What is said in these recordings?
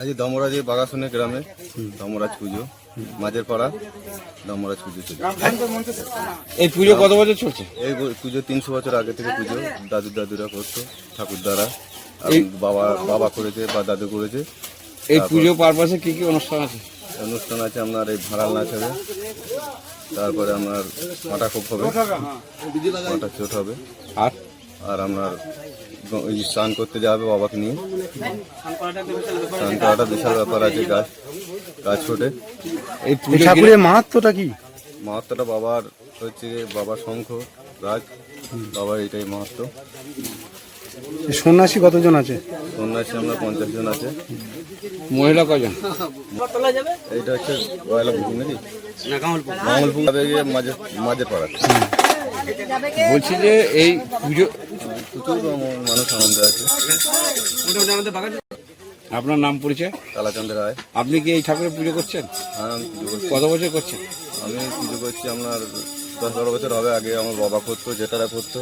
আজ দমরাজ বাগাসনে গ্রামে দমরাজ পুজো, মাঝের পাড়া দমরাজ পুজো চলছে। এই পুজো কত বছর চলছে? এই পুজো 300 বছর আগে থেকে পুজো দাদুরা করতো, ঠাকুরদারা, বাবা করেছে বা দাদু করেছে। এই পুজো পারপাসে কি কি অনুষ্ঠান আছে? অনুষ্ঠান আছে আপনার এই ভাড়াল নাচ হবে, তারপরে আপনার মাটা খুব হবে, মাটা চোট হবে, আর আপনার স্নান করতে যাবে বাবাকে নিয়ে। স্নান করাটা বিশাল ব্যাপার আছে, গাছ ছোটে। এই ঠাকুরের মাহাত্ম্যটা কি? মাহাত্ম্যটা বাবার হচ্ছে বাবার শঙ্খ রাজ, বাবার এটাই মাহাত্ম্য। সন্ন্যাসী কতজন আছে? সন্ন্যাসী আমরা 50 জন আছে। মহিলা কজন? এইটা হচ্ছে পয়লা পুকুর নাকি গাঙলপুর মাঝে পাড়া। বলছি যে এই পুজো প্রচুর মানুষ আনন্দ আছে। আপনার নাম পরিচয়? কালাচন্দ্র রায়। আপনি কি এই ঠাকুরের পুজো করছেন? হ্যাঁ, আমি পুজো করছি। কত বছর করছেন? আমি পুজো করছি আপনার 10-12 বছর হবে। আগে আমার বাবা করতো, জেঠারা করতো,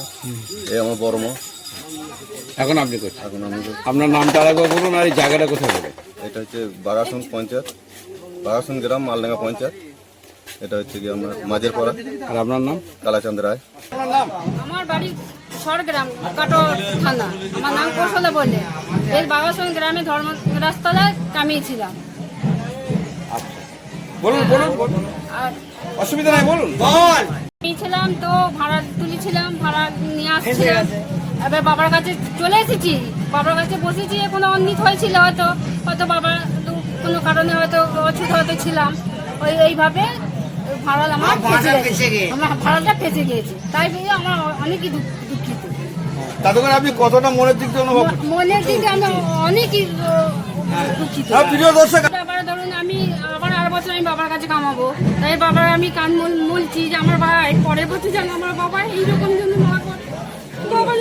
এই আমার বড় মা। এখন আপনি করছেন? এখন আমি করছি। আপনার নামটা আরেকবার বলুন, আর এই জায়গাটা কোথায় বলুন? এটা হচ্ছে বাগাসন পঞ্চায়েত, বাগাসন গ্রাম, মালডাঙ্গা পঞ্চায়েত। এটা হচ্ছে কি আপনার মাঝের পাড়া। আর আপনার নাম? কালাচন্দ্র রায়। আমার বাড়ি সরগ্রাম, কাটো থানা। আমার নাম কৌশলে বলে। এই বাগাসন গ্রামে ধর্ম রাস্তায় কামিয়েছিলাম। বলুন বলুন বলুন, আর অসুবিধা নাই, বলুন। ছিলাম তো ভাড়া তুলেছিলাম, ভাড়া নিয়ে আসছিলাম। এবার বাবার কাছে চলে এসেছি, বাবার কাছে বসেছি। কোনো অন্যিত হয়েছিল হয়তো, বাবার কোনো কারণে হয়তো অছুত হয়তো ছিলাম। এইভাবে ভাড়াল আমার ভাড়ালটা ফেঁসে গিয়েছে। তাই বলে আমার অনেকই দুঃখিত। তাতে করে আপনি কতটা মনের দিক দিয়ে অনুভব? মনের দিকে আমি অনেকই দুঃখিত। আবার ধরুন আমি আবার 8 বছর আমি বাবার কাছে কামাবো, তাই বাবার আমি কান বলছি যে আমার ভাই পরের বছর যেন আমার বাবা এইরকম যেন না করে। ডবল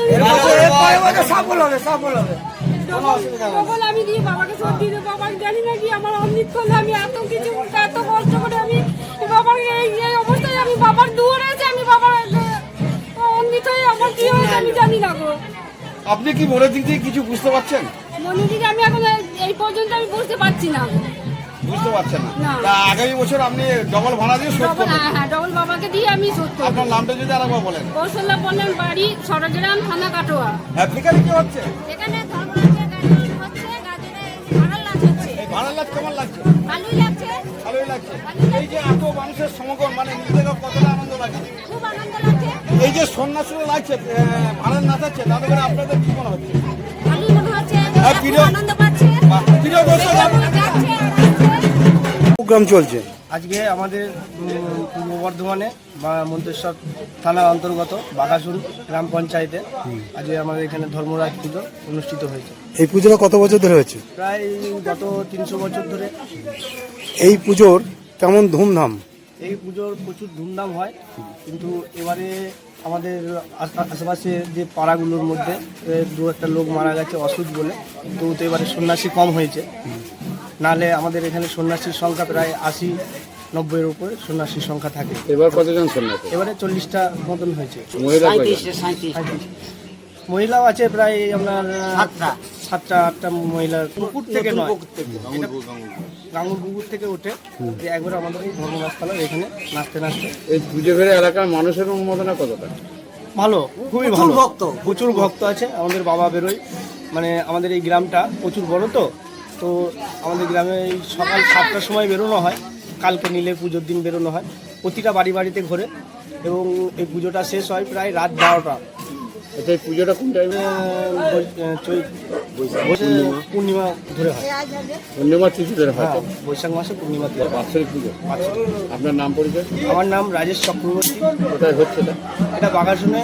আমি দিয়ে বাবাকে সব দিয়ে দেবো। বাবা জানি না কি আমার অমৃত করলে আমি এত কিছু এত কষ্ট করে আমি বাবার এই অবস্থায় আমি বাবার দুয়ারে আছে, আমি বাবার অমৃত হয়ে আমার কি হয়েছে আমি জানি না গো। আপনি কি মনের দিক দিয়ে কিছু বুঝতে পারছেন? মনের দিকে আমি এখন এই পর্যন্ত আমি বুঝতে পারছি না। বুঝতে পারছেন না? না। তা আগামী বছর আপনি ডবল ভাড়া দিয়ে শোধ করবেন? হ্যাঁ, ডবল বাবাকে দিয়ে আমি শোধ করব। আপনার নামটা যদি আরেকবার বলেন। কৌশল্যা বললেন, বাড়ি সরগ্রাম, থানা কাটোয়া। অ্যাপ্লিকারে কি হচ্ছে? এখানে ধর্মরাজের গাজন হচ্ছে, গাজনে ভাড়াল নাচ হচ্ছে। এই ভাড়ার লাভ কেমন লাগছে? ভালোই লাগছে, ভালোই লাগছে। এই যে এত মানুষের সমাগম, মানে নিজেদের কতটা আনন্দ লাগছে? খুব আনন্দ লাগছে। এই যে সন্ন্যাসীরা লাগছে, ভাড়ার নাচাচ্ছে, তাতে করে আপনাদের কি মনে হচ্ছে? ভালোই মনে হচ্ছে, প্রিয় খুব আনন্দ পাচ্ছে। প্রিয় দর্শক, যাচ্ছে। প্রোগ্রাম চলছে আজকে আমাদের পূর্ব বর্ধমানে বা মন্তেশ্বর থানার অন্তর্গত বাগাসুন গ্রাম পঞ্চায়েতে আজকে আমাদের এখানে ধর্মরাজ পুজো অনুষ্ঠিত হয়েছে। এই পুজোটা কত বছর ধরে হচ্ছে? প্রায় গত 300 বছর ধরে। এই পুজোর কেমন ধুমধাম? এই পুজোর প্রচুর ধুমধাম হয়, কিন্তু এবারে আমাদের আশেপাশে যে পাড়াগুলোর মধ্যে 2-1 লোক মারা গেছে অসুখ বলে, তো এবারে সন্ন্যাসী কম হয়েছে। নাহলে আমাদের এখানে সন্ন্যাসীর সংখ্যা প্রায় 80-90-এর উপরে সন্ন্যাসীর সংখ্যা থাকে। এবার কতজন সন্ন্যাসী? এবারে 40টা মতন হয়েছে। মহিলা কয়জন? 37। মহিলাও আছে প্রায় আপনার 7টা-8টা মহিলা। পুকুর থেকে নয়, গাঙ্গুর পুকুর থেকে উঠে যে একবার আমাদের এই ধর্মরাজতলার এখানে নাচতে নাচতে। এই পুজো ঘিরে এলাকার মানুষের অনুমোদনা কতটা? ভালো, খুবই ভালো। প্রচুর ভক্ত আছে। আমাদের বাবা বেরোয়, মানে আমাদের এই গ্রামটা প্রচুর বড়, তো আমাদের গ্রামে এই সকাল 7টার সময় বেরোনো হয়। কালকে নিলে পুজোর দিন বেরোনো হয়, প্রতিটা বাড়িতে ঘোরে, এবং এই পুজোটা শেষ হয় প্রায় রাত 12টা। আচ্ছা, এই পুজোটা কোন টাইমে? পূর্ণিমা ধরে হয়। পূর্ণিমা তিথি ধরে হয়? হ্যাঁ, বৈশাখ মাসে পূর্ণিমা ধরে। বাৎসরিক পুজো। আপনার নাম পরিচয়? আমার নাম রাজেশ চক্রবর্তী। কোথায় হচ্ছে এটা? এটা বাগাসনে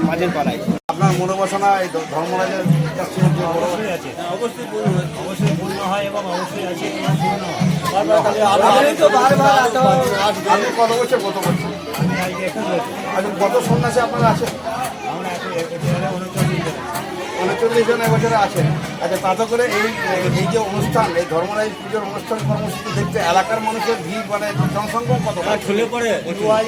মাঝের পাড়ায়। আপনার মনোবাসনা এই ধর্মরাজের কাছে অবশ্যই আছে। অবশ্যই পূর্ণ হয় এবং অবশ্যই আছে। আপনি কত বছর? আচ্ছা, কত সন্ন্যাসী আপনারা আছেন? আমরা 39 জন এবছরে আছেন। আচ্ছা, তাতে করে এই যে অনুষ্ঠান, এই ধর্মরাজ পুজোর অনুষ্ঠান কর্মসূচি দেখতে এলাকার মানুষের ভিড়, মানে জনসংখ্যা কত? ঝুলে পড়ে